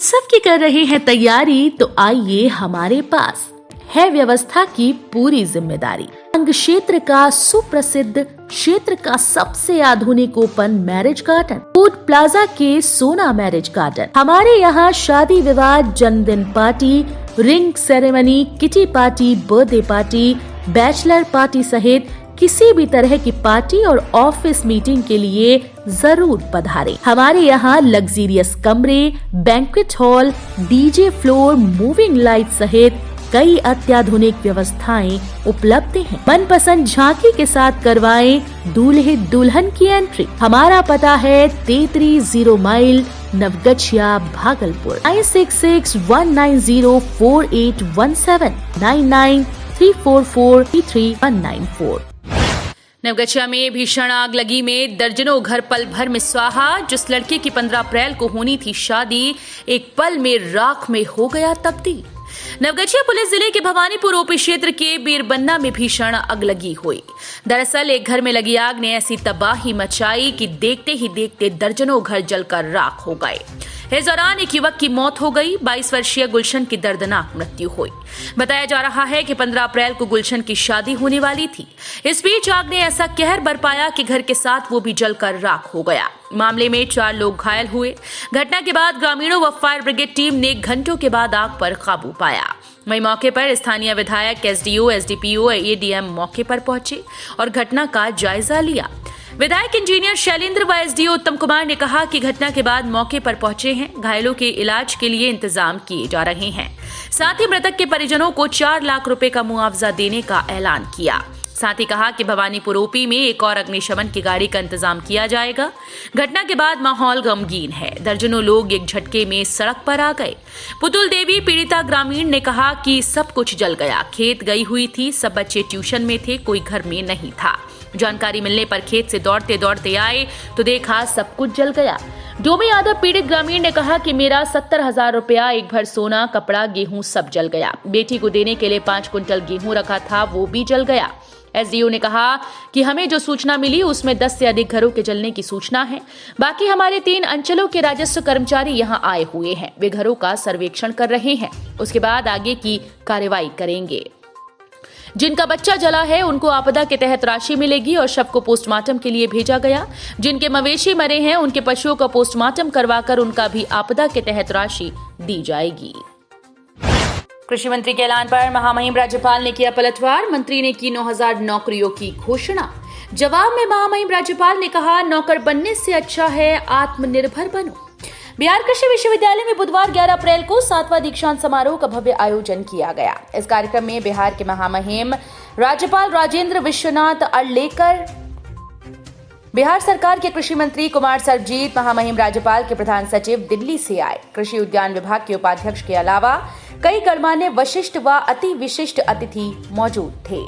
सबकी कर रहे हैं तैयारी, तो आइए हमारे पास है व्यवस्था की पूरी जिम्मेदारी। अंग क्षेत्र का सुप्रसिद्ध क्षेत्र का सबसे आधुनिक open marriage garden, food plaza के सोना मैरिज गार्डन। हमारे यहाँ शादी विवाह, जन्मदिन party, ring ceremony, kitty party, birthday party, bachelor party सहित किसी भी तरह की पार्टी और ऑफिस मीटिंग के लिए जरूर पधारें। हमारे यहाँ लग्जीरियस कमरे, banquet hall, DJ floor, moving light सहित कई अत्याधुनिक व्यवस्थाएं उपलब्ध हैं। मनपसंद झांकी के साथ करवाएं दूल्हे दुल्हन की एंट्री। हमारा पता है 33 माइल, नवगछिया, भागलपुर। 9661904817 9934433194। नवगछिया में भीषण आग लगी में दर्जनों घर पल भर में स्वाहा। जिस लड़के की 15 अप्रैल को होनी थी शादी, एक पल में राख में हो गया तब्दील। नवगछिया पुलिस जिले के भवानीपुर ओपी क्षेत्र के बीरबन्ना में भीषण अगलगी हुई। दरअसल एक घर में लगी आग ने ऐसी तबाही मचाई कि देखते ही देखते दर्जनों घर जलकर राख हो गए। इस दौरान एक युवक की मौत हो गई। 22 वर्षीय गुलशन की दर्दनाक मृत्यु हुई। बताया जा रहा है कि 15 अप्रैल को गुलशन की शादी होने वाली थी। इस बीच आग ने ऐसा कहर बरपाया कि घर के साथ वो भी जलकर राख हो गया। मामले में 4 लोग घायल हुए। घटना के बाद ग्रामीणों व फायर ब्रिगेड टीम ने घंटों के बाद आग पर काबू पाया। वहीं मौके पर स्थानीय विधायक, एसडीओ, एसडीपीओ, एडीएम मौके पर पहुंचे और घटना का जायजा लिया। विधायक इंजीनियर शैलेंद्र व एसडीओ उत्तम कुमार ने कहा कि घटना के बाद मौके पर पहुंचे हैं। घायलों के इलाज के लिए इंतजाम किए जा रहे हैं। साथ ही मृतक के परिजनों को 4 लाख रुपए का मुआवजा देने का ऐलान किया। साथ ही कहा कि भवानीपुर ओपी में एक और अग्निशमन की गाड़ी का इंतजाम किया जाएगा। घटना के बाद माहौल गमगीन है। दर्जनों लोग एक झटके में सड़क पर आ गए। पुतुल देवी पीड़िता ग्रामीण ने कहा कि सब कुछ जल गया। खेत गई हुई थी, सब बच्चे ट्यूशन में थे, कोई घर में नहीं था। जानकारी मिलने पर खेत से दौड़ते दौड़ते आए तो देखा सब कुछ जल गया। डोमी यादव पीड़ित ग्रामीण ने कहा कि मेरा 70,000 रुपया, एक भर सोना, कपड़ा, गेहूं सब जल गया। बेटी को देने के लिए 5 कुंटल गेहूं रखा था, वो भी जल गया। एसडीओ ने कहा कि हमें जो सूचना मिली उसमें 10 से अधिक घरों के जलने की सूचना है। बाकी हमारे 3 अंचलों के राजस्व कर्मचारी यहां आए हुए हैं। वे घरों का सर्वेक्षण कर रहे हैं। उसके बाद आगे की कार्रवाई करेंगे। जिनका बच्चा जला है उनको आपदा के तहत राशि मिलेगी और शव को पोस्टमार्टम के लिए भेजा गया। जिनके मवेशी मरे हैं उनके पशुओं का पोस्टमार्टम करवाकर उनका भी आपदा के तहत राशि दी जाएगी। कृषि मंत्री के ऐलान पर महामहिम राज्यपाल ने किया पलटवार। मंत्री ने की 9,000 नौकरियों की घोषणा। जवाब में महामहिम राज्यपाल ने कहा, नौकर बनने से अच्छा है आत्मनिर्भर बनो। बिहार कृषि विश्वविद्यालय में बुधवार 11 अप्रैल को 7वां दीक्षांत समारोह का भव्य आयोजन किया गया। इस कार्यक्रम में बिहार के महामहिम राज्यपाल राजेंद्र विश्वनाथ अर्लेकर, बिहार सरकार के कृषि मंत्री कुमार सर्वजीत, महामहिम राज्यपाल के प्रधान सचिव दिल्ली से आए कृषि उद्यान विभाग के उपाध्यक्ष के अलावा कई गणमान्य वशिष्ठ व अति विशिष्ट अतिथि मौजूद थे।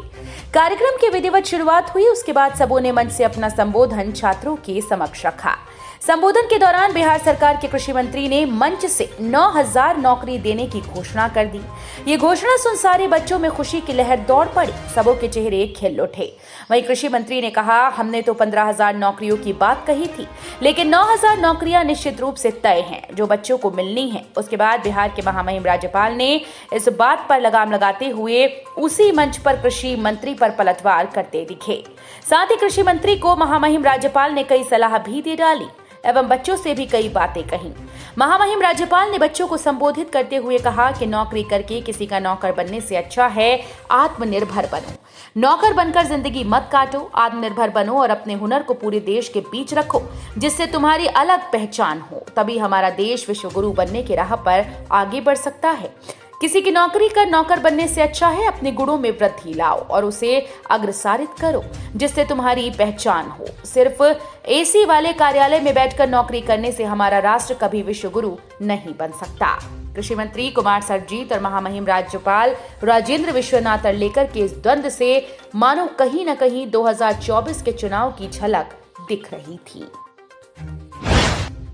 कार्यक्रम की विधिवत शुरुआत हुई। उसके बाद सबों ने मंच से अपना संबोधन छात्रों के समक्ष रखा। संबोधन के दौरान बिहार सरकार के कृषि मंत्री ने मंच से 9,000 नौकरी देने की घोषणा कर दी। ये घोषणा सुन सारे बच्चों में खुशी की लहर दौड़ पड़ी। सबों के चेहरे खिल उठे। वहीं कृषि मंत्री ने कहा, हमने तो 15,000 नौकरियों की बात कही थी, लेकिन 9,000 नौकरियां निश्चित रूप से तय हैं जो बच्चों को मिलनी है। उसके बाद बिहार के महामहिम राज्यपाल ने इस बात पर लगाम लगाते हुए उसी मंच पर कृषि मंत्री पर पलटवार करते दिखे। साथ ही कृषि मंत्री को महामहिम राज्यपाल ने कई सलाह भी दे डाली एवं बच्चों से भी कई बातें कहीं। महामहिम राज्यपाल ने बच्चों को संबोधित करते हुए कहा कि नौकरी करके किसी का नौकर बनने से अच्छा है आत्मनिर्भर बनो। नौकर बनकर जिंदगी मत काटो, आत्मनिर्भर बनो और अपने हुनर को पूरे देश के बीच रखो, जिससे तुम्हारी अलग पहचान हो। तभी हमारा देश विश्व गुरु बनने की राह पर आगे बढ़ सकता है। किसी की नौकरी कर नौकर बनने से अच्छा है अपने गुणों में वृद्धि लाओ और उसे अग्रसारित करो, जिससे तुम्हारी पहचान हो। सिर्फ एसी वाले कार्यालय में बैठकर नौकरी करने से हमारा राष्ट्र कभी विश्व गुरु नहीं बन सकता। कृषि मंत्री कुमार सर्वजीत और महामहिम राज्यपाल राजेंद्र विश्वनाथ अर्लेकर के इस द्वंद्व से मानो कहीं न कहीं 2024 के चुनाव की झलक दिख रही थी।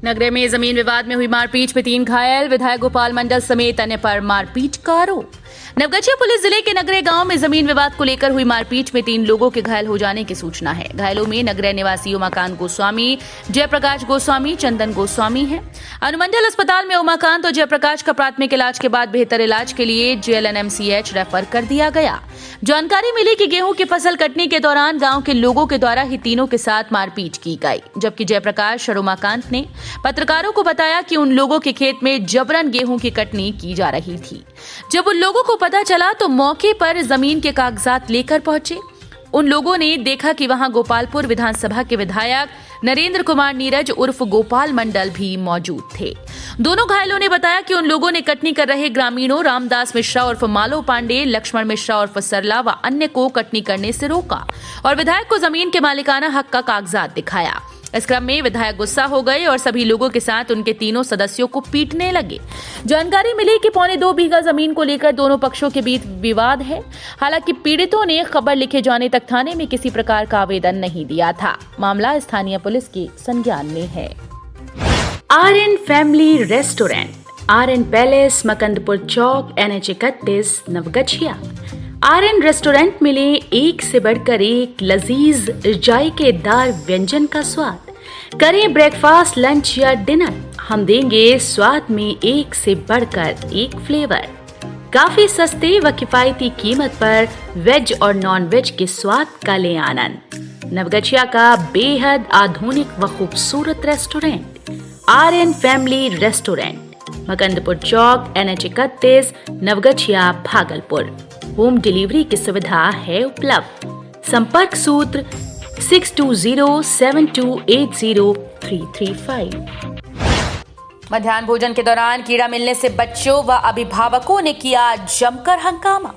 नगरे में जमीन विवाद में हुई मारपीट में 3 घायल। विधायक गोपाल मंडल समेत अन्य पर मारपीट का आरोप। नवगछिया पुलिस जिले के नगरे गांव में जमीन विवाद को लेकर हुई मारपीट में 3 लोगों के घायल हो जाने की सूचना है। घायलों में नगरे निवासी उमाकांत गोस्वामी, जयप्रकाश गोस्वामी, चंदन गोस्वामी हैं। अनुमंडल अस्पताल में उमाकांत और जयप्रकाश का प्राथमिक इलाज के बाद बेहतर इलाज के लिए JLNMCH रेफर कर दिया गया। जानकारी मिली कि गेहूं की फसल कटने के दौरान गांव के लोगों के द्वारा ही तीनों के साथ मारपीट की गई, जबकि जयप्रकाश और उमाकांत ने पत्रकारों को बताया कि उन लोगों के खेत में जबरन गेहूं की कटनी की जा रही थी। जब उन लोगों को पता चला तो मौके पर जमीन के कागजात लेकर पहुंचे। उन लोगों ने देखा कि वहां गोपालपुर विधानसभा के विधायक नरेंद्र कुमार नीरज उर्फ गोपाल मंडल भी मौजूद थे। दोनों घायलों ने बताया कि उन लोगों ने कटनी कर रहे ग्रामीणों रामदास मिश्रा उर्फ मालो पांडे, लक्ष्मण मिश्रा उर्फ सरला व अन्य को कटनी करने से रोका और विधायक को जमीन के मालिकाना हक का कागजात दिखाया। इस क्रम में विधायक गुस्सा हो गए और सभी लोगों के साथ उनके तीनों सदस्यों को पीटने लगे। जानकारी मिली कि 2.25 बीघा जमीन को लेकर दोनों पक्षों के बीच विवाद है। हालांकि पीड़ितों ने खबर लिखे जाने तक थाने में किसी प्रकार का आवेदन नहीं दिया था। मामला स्थानीय पुलिस के संज्ञान में है। RN family restaurant, RN palace, Makandpur Chowk, NH 31, Naugachhia. RN restaurant मिले एक से बढ़कर एक लजीज जायकेदार व्यंजन का स्वाद। करें ब्रेकफास्ट, लंच या डिनर, हम देंगे स्वाद में एक से बढ़कर एक फ्लेवर। काफी सस्ते व किफायती कीमत पर वेज और नॉन वेज के स्वाद का ले आनंद। नवगछिया का बेहद आधुनिक व खूबसूरत restaurant RN family restaurant, Makandpur Chowk, NH 31, Naugachhia, Bhagalpur. Home delivery की सुविधा है उपलब्ध। संपर्क सूत्र 6207280335। मध्याह्न भोजन के दौरान कीड़ा मिलने से बच्चों व अभिभावकों ने किया जमकर हंगामा।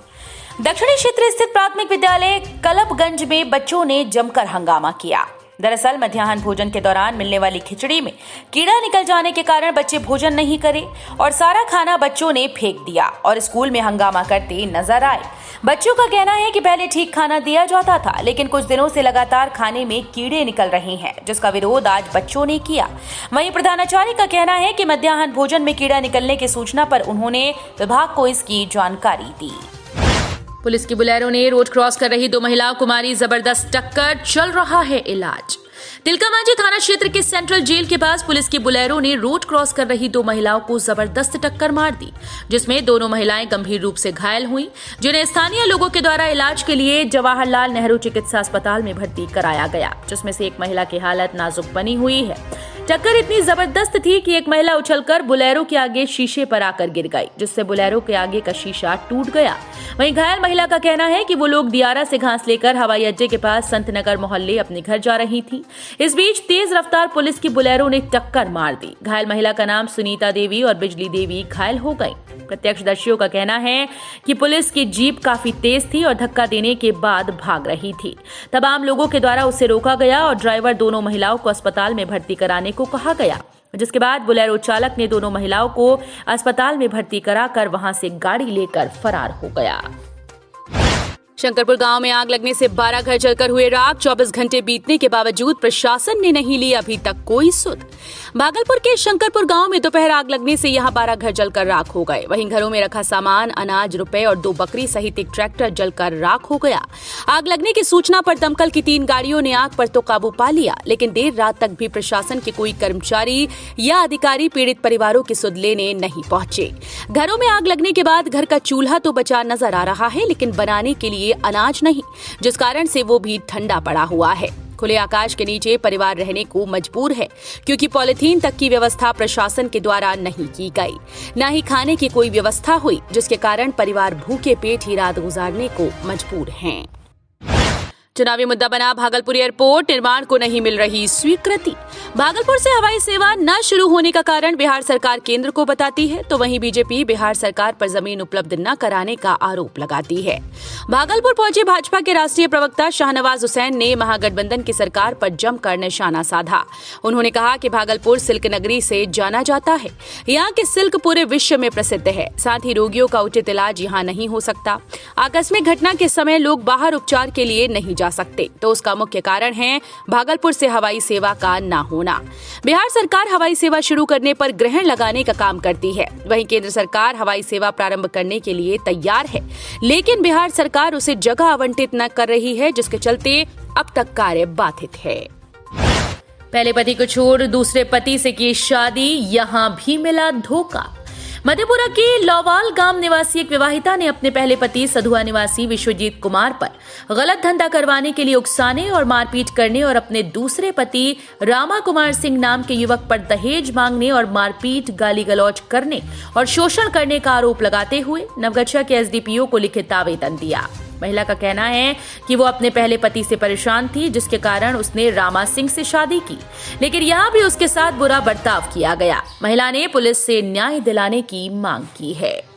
दक्षिणी क्षेत्र स्थित प्राथमिक विद्यालय कलपगंज में बच्चों ने जमकर हंगामा किया। दरअसल मध्याह्न भोजन के दौरान मिलने वाली खिचड़ी में कीड़ा निकल जाने के कारण बच्चे भोजन नहीं करे और सारा खाना बच्चों ने फेंक दिया और स्कूल में हंगामा करते नजर आए। बच्चों का कहना है कि पहले ठीक खाना दिया जाता था, लेकिन कुछ दिनों से लगातार खाने में कीड़े निकल रहे हैं, जिसका विरोध आज बच्चों ने किया। वहीं प्रधानाचार्य का कहना है कि मध्याह्न भोजन में कीड़ा निकलने की सूचना पर उन्होंने विभाग को इसकी जानकारी दी। पुलिस की बुलेरो ने रोड क्रॉस कर रही 2 महिलाओं को मारी जबरदस्त टक्कर, चल रहा है इलाज। तिलकामांझी थाना क्षेत्र के सेंट्रल जेल के पास पुलिस की बुलेरो ने रोड क्रॉस कर रही 2 महिलाओं को जबरदस्त टक्कर मार दी, जिसमें दोनों महिलाएं गंभीर रूप से घायल हुईं, जिन्हें स्थानीय लोगों के द्वारा इलाज के लिए जवाहरलाल नेहरू चिकित्सा अस्पताल में भर्ती कराया गया, जिसमें से एक महिला की हालत नाजुक बनी हुई है। टक्कर इतनी जबरदस्त थी कि एक महिला उछलकर बुलेरो के आगे शीशे पर आकर गिर गई, जिससे बुलेरो के आगे का शीशा टूट गया। वहीं घायल महिला का कहना है कि वो लोग दियारा से घास लेकर हवाई अड्डे के पास संतनगर मोहल्ले अपने घर जा रही थी। इस बीच तेज रफ्तार पुलिस की बुलेरो ने टक्कर मार दी। घायल महिला का नाम सुनीता देवी और बिजली देवी घायल हो गई। प्रत्यक्षदर्शियों का कहना है कि पुलिस की जीप काफी तेज थी और धक्का देने के बाद भाग रही थी। तमाम लोगों के द्वारा उसे रोका गया और ड्राइवर दोनों महिलाओं को अस्पताल में भर्ती कराने को कहा गया, जिसके बाद बुलेरो चालक ने दोनों महिलाओं को अस्पताल में भर्ती कराकर वहां से गाड़ी लेकर फरार हो गया। शंकरपुर गांव में आग लगने से 12 घर जलकर हुए राख। 24 घंटे बीतने के बावजूद प्रशासन ने नहीं ली अभी तक कोई सुध। भागलपुर के शंकरपुर गांव में दोपहर आग लगने से यहां 12 घर जलकर राख हो गए। वहीं घरों में रखा सामान, अनाज, रुपए और 2 बकरी सहित एक ट्रैक्टर जलकर राख हो गया। आग लगने की सूचना पर दमकल की 3 गाड़ियों ने आग पर तो काबू पा लिया, लेकिन देर रात तक भी प्रशासन के कोई कर्मचारी या अधिकारी पीड़ित परिवारों की सुध लेने नहीं पहुंचे। घरों में आग लगने के बाद घर का चूल्हा तो बचा नजर आ रहा है, लेकिन बनाने के लिए अनाज नहीं, जिस कारण से वो भी ठंडा पड़ा हुआ है। खुले आकाश के नीचे परिवार रहने को मजबूर है, क्योंकि पॉलिथीन तक की व्यवस्था प्रशासन के द्वारा नहीं की गई, न ही खाने की कोई व्यवस्था हुई, जिसके कारण परिवार भूखे पेट ही रात गुजारने को मजबूर हैं। चुनावी मुद्दा बना भागलपुर एयरपोर्ट, निर्माण को नहीं मिल रही स्वीकृति। भागलपुर से हवाई सेवा न शुरू होने का कारण बिहार सरकार केंद्र को बताती है, तो वहीं बीजेपी बिहार सरकार पर जमीन उपलब्ध न कराने का आरोप लगाती है। भागलपुर पहुंचे भाजपा के राष्ट्रीय प्रवक्ता शाहनवाज हुसैन ने महागठबंधन की सरकार पर जमकर निशाना साधा। उन्होंने कहा कि भागलपुर सिल्क नगरी से जाना जाता है, यहाँ के सिल्क पूरे विश्व में प्रसिद्ध है, साथ ही रोगियों का उचित इलाज यहाँ नहीं हो सकता। आकस्मिक घटना के समय लोग बाहर उपचार के लिए नहीं जा जा सकते, तो उसका मुख्य कारण है भागलपुर से हवाई सेवा का ना होना। बिहार सरकार हवाई सेवा शुरू करने पर ग्रहण लगाने का काम करती है, वहीं केंद्र सरकार हवाई सेवा प्रारंभ करने के लिए तैयार है, लेकिन बिहार सरकार उसे जगह आवंटित न कर रही है, जिसके चलते अब तक कार्य बाधित है। पहले पति को छोड़ दूसरे पति से की शादी, यहां भी मिला धोखा। मधेपुरा के लौवाल गांव निवासी एक विवाहिता ने अपने पहले पति सधुआ निवासी विश्वजीत कुमार पर गलत धंधा करवाने के लिए उकसाने और मारपीट करने और अपने दूसरे पति रामा कुमार सिंह नाम के युवक पर दहेज मांगने और मारपीट, गाली गलौज करने और शोषण करने का आरोप लगाते हुए नवगछिया के एसडीपीओ को लिखित आवेदन दिया। महिला का कहना है कि वो अपने पहले पति से परेशान थी, जिसके कारण उसने रामा सिंह से शादी की, लेकिन यहाँ भी उसके साथ बुरा बर्ताव किया गया। महिला ने पुलिस से न्याय दिलाने की मांग की है।